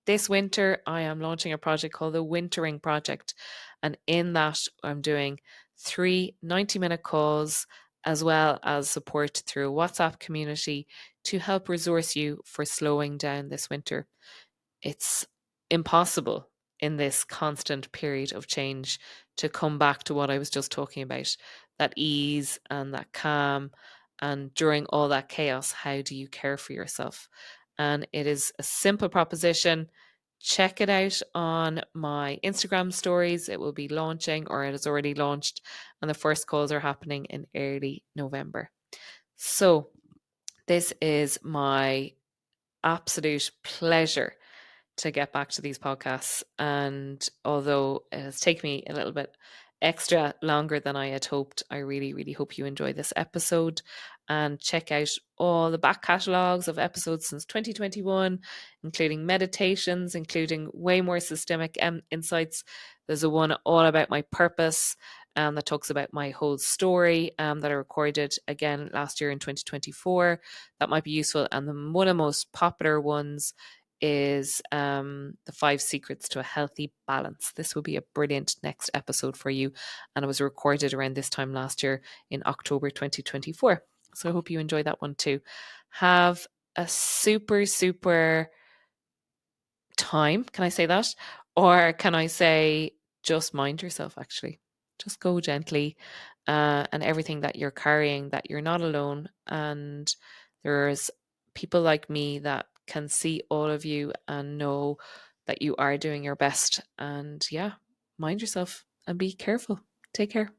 This winter, I am launching a project called the Wintering Project. And in that, I'm doing 3 90-minute calls as well as support through a WhatsApp community to help resource you for slowing down this winter. It's impossible in this constant period of change to come back to what I was just talking about, that ease and that calm. And during all that chaos, how do you care for yourself? And it is a simple proposition. Check it out on my Instagram stories. It will be launching, or it has already launched, and the first calls are happening in early November. So, this is my absolute pleasure to get back to these podcasts. And although it has taken me a little bit extra longer than I had hoped, I really, really hope you enjoy this episode and check out all the back catalogues of episodes since 2021, including meditations, including way more systemic insights. There's a one all about my purpose that talks about my whole story that I recorded again last year in 2024. That might be useful. And one of the most popular ones is the 5 secrets to a healthy balance. This will be a brilliant next episode for you. And it was recorded around this time last year in October 2024. So I hope you enjoy that one too. Have a super, super time. Can I say that? Or can I say just mind yourself, actually? Just go gently and everything that you're carrying, that you're not alone. And there's people like me that can see all of you and know that you are doing your best. And mind yourself and be careful. Take care.